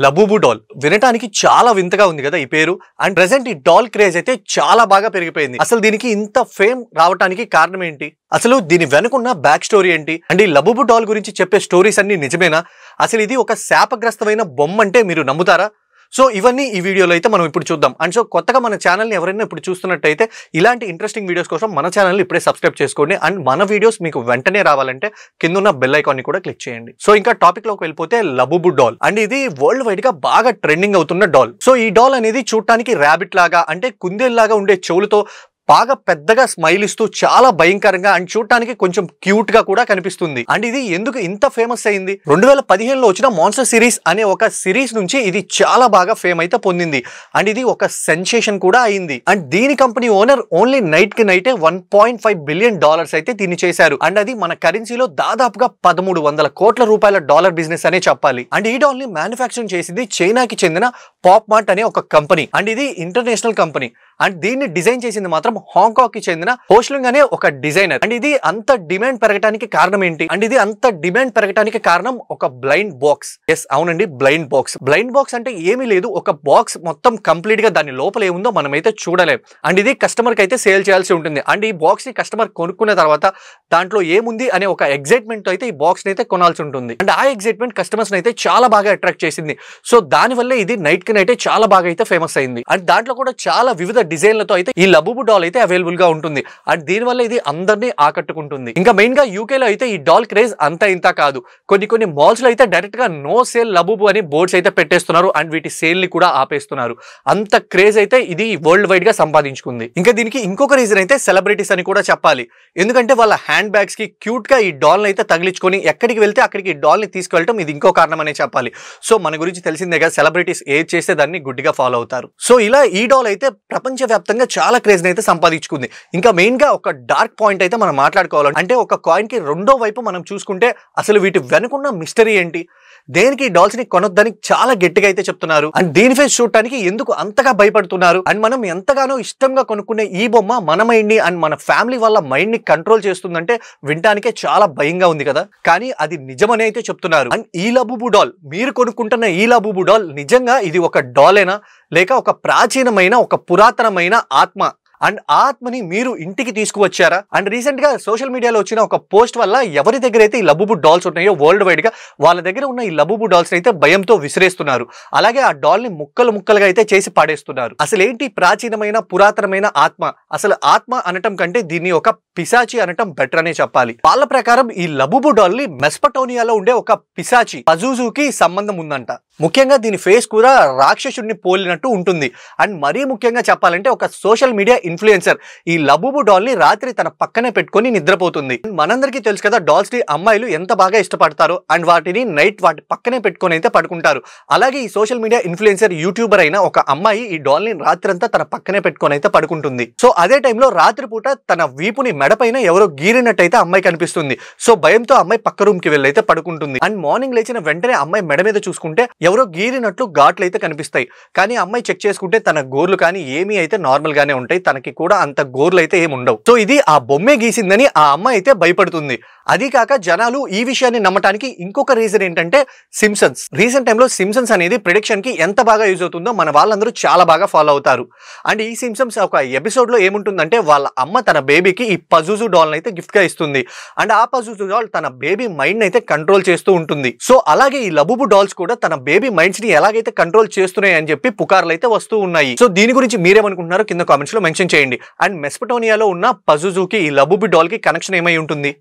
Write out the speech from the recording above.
లబూబు doll వినటానికి చాలా వింతగా ఉంది కదా ఈ పేరు. అండ్ ప్రెసెంట్ ఈ డాల్ క్రేజ్ అయితే చాలా బాగా పెరిగిపోయింది. అసలు దీనికి ఇంత ఫేమ్ రావడానికి కారణం ఏంటి, అసలు దీని వెనుకున్న బ్యాక్ స్టోరీ ఏంటి, అండ్ ఈ లబూబు డాల్ గురించి చెప్పే స్టోరీస్ అన్ని నిజమేనా, అసలు ఇది ఒక శాపగ్రస్తమైన బొమ్మ అంటే మీరు నమ్ముతారా? సో ఇవన్నీ ఈ వీడియోలో అయితే మనం ఇప్పుడు చూద్దాం. అండ్ సో కొత్తగా మన ఛానల్ని ఎవరైనా ఇప్పుడు చూస్తున్నట్టయితే ఇలాంటి ఇంట్రెస్టింగ్ వీడియోస్ కోసం మన ఛానల్ని ఇప్పుడే సబ్స్క్రైబ్ చేసుకోండి. అండ్ మన వీడియోస్ మీకు వెంటనే రావాలంటే కింద బెల్ ఐకాన్ని కూడా క్లిక్ చేయండి. సో ఇంకా టాపిక్ లోకి వెళ్ళిపోతే లబూబు డాల్ అండ్ ఇది వరల్డ్ వైడ్ గా బాగా ట్రెండింగ్ అవుతున్న డాల్. సో ఈ డాల్ అనేది చూడటానికి ర్యాబిట్ లాగా అంటే కుందేల్లాగా ఉండే చెవులతో బాగా పెద్దగా స్మైల్ ఇస్తూ చాలా భయంకరంగా అండ్ చూడటానికి కొంచెం క్యూట్ గా కూడా కనిపిస్తుంది. అండ్ ఇది ఎందుకు ఇంత ఫేమస్ అయింది, 2015లో వచ్చిన మాన్స్టర్ సిరీస్ అనే ఒక సిరీస్ నుంచి ఇది చాలా బాగా ఫేమ్ అయితే పొందింది. అండ్ ఇది ఒక సెన్సేషన్ కూడా అయింది. అండ్ దీని కంపెనీ ఓనర్ ఓన్లీ నైట్ కి నైటే $1.5 బిలియన్ అయితే దీన్ని చేశారు. అండ్ అది మన కరెన్సీలో దాదాపుగా 1300 కోట్ల రూపాయల డాలర్ బిజినెస్ అనే చెప్పాలి. అండ్ ఈ డాల్ ని మ్యానుఫ్యాక్చరింగ్ చేసింది చైనాకి చెందిన పాప్ మార్ట్ అనే ఒక కంపెనీ. అండ్ ఇది ఇంటర్నేషనల్ కంపెనీ. అండ్ దీన్ని డిజైన్ చేసింది మాత్రం హాంకాంగ్ కి చెందిన హోస్లింగ్ అనే ఒక డిజైనర్. అండ్ ఇది అంత డిమాండ్ పెరగడానికి కారణం ఏంటి, అండ్ ఇది అంత డిమాండ్ పెరగడానికి కారణం ఒక బ్లైండ్ బాక్స్. ఎస్ అవునండి, బ్లైండ్ బాక్స్. బ్లైండ్ బాక్స్ అంటే ఏమీ లేదు, ఒక బాక్స్ మొత్తం కంప్లీట్ గా దాని లోపల ఏముందో మనమైతే చూడలేం. అండ్ ఇది కస్టమర్ కి అయితే సేల్ చేయాల్సి ఉంటుంది. అండ్ ఈ బాక్స్ ని కస్టమర్ కొనుక్కున్న తర్వాత దాంట్లో ఏముంది అనే ఒక ఎగ్జైట్మెంట్ అయితే ఈ బాక్స్ ని అయితే కొనాల్సి ఉంటుంది. అండ్ ఆ ఎగ్జైట్మెంట్ కస్టమర్స్ అయితే చాలా బాగా అట్రాక్ట్ చేసింది. సో దాని వల్ల ఇది నైట్ కి నైటే చాలా బాగా అయితే ఫేమస్ అయింది. అండ్ దాంట్లో కూడా చాలా వివిధ డిజైన్లతో అయితే ఈ లబూబు డాల్ అయితే అవైలబుల్ గా ఉంటుంది. అండ్ దీని వల్ల ఇది అందరినీ ఆకట్టుకుంటుంది. ఇంకా మెయిన్ గా యూకేలో అయితే ఈ డాల్ క్రేజ్ అంత ఇంత కాదు. కొన్ని మాల్స్ లో అయితే డైరెక్ట్ గా నో సేల్ లబూబు అని బోర్డ్స్ అయితే పెట్టేస్తున్నారు. అండ్ వీటి సేల్ ని కూడా ఆపేస్తున్నారు. అంత క్రేజ్ అయితే ఇది వరల్డ్ వైడ్ గా సంపాదించుకుంది. ఇంకా దీనికి ఇంకొక రీజన్ అయితే సెలబ్రిటీస్ అని కూడా చెప్పాలి. ఎందుకంటే వాళ్ళ హ్యాండ్ బ్యాగ్స్ కి క్యూట్ గా ఈ డాల్ అయితే తగిలించుకొని ఎక్కడికి వెళ్తే అక్కడికి ఈ డాల్ ని తీసుకెళ్ళటం ఇది ఇంకో కారణం అనే చెప్పాలి. సో మన గురించి తెలిసిందే కదా, సెలబ్రిటీస్ ఏది చేస్తే దాన్ని గుడ్డిగా ఫాలో అవుతారు. సో ఇలా ఈ డాల్ అయితే ప్రపంచవ్యాప్తంగా చాలా క్రేజ్ అయితే సంపాదించుకుంది. ఇంకా మెయిన్ గా ఒక డార్క్ పాయింట్ అయితే మనం మాట్లాడుకోవాలి. అంటే ఒక కాయిన్ కి రెండో వైపు మనం చూసుకుంటే అసలు వీటి వెనుకున్న మిస్టరీ ఏంటి, దేనికి ఈ డాల్స్ ని కొనొద్దని చాలా గట్టిగా అయితే చెప్తున్నారు. అండ్ దీని ఫేస్ చూడటానికి ఎందుకు అంతగా భయపడుతున్నారు, అండ్ మనం ఎంతగానో ఇష్టంగా కొనుక్కునే ఈ బొమ్మ మన మైండ్ ని అండ్ మన ఫ్యామిలీ వాళ్ళ మైండ్ ని కంట్రోల్ చేస్తుందంటే వినటానికే చాలా భయంగా ఉంది కదా. కానీ అది నిజమని అయితే చెప్తున్నారు. అండ్ ఈ లబూబు డాల్, మీరు కొనుక్కుంటున్న ఈ లబూబు డాల్ నిజంగా ఇది ఒక డాలేనా లేక ఒక ప్రాచీనమైన ఒక పురాతనమైన ఆత్మ, అండ్ ఆ ఆత్మని మీరు ఇంటికి తీసుకువచ్చారా? అండ్ రీసెంట్ గా సోషల్ మీడియాలో వచ్చిన ఒక పోస్ట్ వల్ల ఎవరి దగ్గర అయితే ఈ లబూబు డాల్స్ ఉన్నాయో వరల్డ్ వైడ్ గా వాళ్ళ దగ్గర ఉన్న ఈ లబూబు డాల్స్ అయితే భయంతో విసిరేస్తున్నారు. అలాగే ఆ డాల్ ని ముక్కలు ముక్కలుగా అయితే చేసి పాడేస్తున్నారు. అసలు ఏంటి ప్రాచీనమైన పురాతనమైన ఆత్మ? అసలు ఆత్మ అనటం కంటే దీన్ని ఒక పిశాచి అనటం బెటర్ అనే చెప్పాలి. వాళ్ళ ప్రకారం ఈ లబూబు డాల్ ని మెస్పటోనియాలో ఉండే ఒక పిశాచి పజూజుకి సంబంధం ఉందంట. ముఖ్యంగా దీని ఫేస్ కూడా రాక్షసుడిని పోలినట్టు ఉంటుంది. అండ్ మరీ ముఖ్యంగా చెప్పాలంటే ఒక సోషల్ మీడియా ఇన్ఫ్లుయెన్సర్ ఈ లబూబు డాల్ ని రాత్రి తన పక్కనే పెట్టుకొని నిద్రపోతుంది. మనందరికీ తెలుసు కదా డాల్స్ ని అమ్మాయిలు ఎంత బాగా ఇష్టపడతారో, అండ్ వాటిని నైట్ వాటి పక్కనే పెట్టుకొని అయితే పడుకుంటారు. అలాగే ఈ సోషల్ మీడియా ఇన్ఫ్లుయెన్సర్ యూట్యూబర్ అయిన ఒక అమ్మాయి ఈ డాల్ ని రాత్రి అంతా తన పక్కనే పెట్టుకొని అయితే పడుకుంటుంది. సో అదే టైంలో రాత్రిపూట తన వీపుని మెడపైన ఎవరో గీరినట్టు అయితే అమ్మాయి కనిపిస్తుంది. సో భయంతో అమ్మాయి పక్క రూమ్ కి వెళ్ళి అయితే పడుకుంటుంది. అండ్ మార్నింగ్ లేచిన వెంటనే అమ్మాయి మెడ మీద చూసుకుంటే ఎవరో గీరినట్లు ఘాట్లు అయితే కనిపిస్తాయి. కానీ అమ్మాయి చెక్ చేసుకుంటే తన గోర్లు కానీ ఏమీ అయితే నార్మల్ గానే ఉంటాయి. తనకి కూడా అంత గోర్లు అయితే ఏమి ఉండవు. సో ఇది ఆ బొమ్మే గీసిందని ఆ అమ్మాయి అయితే భయపడుతుంది. అది కాక జనాలు ఈ విషయాన్ని నమ్మటానికి ఇంకొక రీజన్ ఏంటంటే సింప్సన్స్. రీసెంట్ టైంలో సింప్సన్స్ అనేది ప్రిడిక్షన్ కి ఎంత బాగా యూజ్ అవుతుందో మన వాళ్ళందరూ చాలా బాగా ఫాలో అవుతారు. అండ్ ఈ సింప్సన్స్ ఒక ఎపిసోడ్ లో ఏముంటుందంటే వాళ్ళ అమ్మ తన బేబీకి ఈ పజూజు డాల్ అయితే గిఫ్ట్ గా ఇస్తుంది. అండ్ ఆ పజూజు డాల్ తన బేబీ మైండ్ అయితే కంట్రోల్ చేస్తూ ఉంటుంది. సో అలాగే ఈ లబూబు డాల్స్ కూడా తన బేబీ మైండ్స్ ని ఎలాగైతే కంట్రోల్ చేస్తున్నాయి అని చెప్పి పుకార్లు అయితే వస్తూ ఉన్నాయి. సో దీని గురించి మీరేమనుకుంటున్నారో కింద కామెంట్స్ లో మెన్షన్ చేయండి. అండ్ మెస్పటోనియాలో ఉన్న పజూజుకి ఈ లబూబు డాల్ కి కనెక్షన్ ఏమై ఉంటుంది?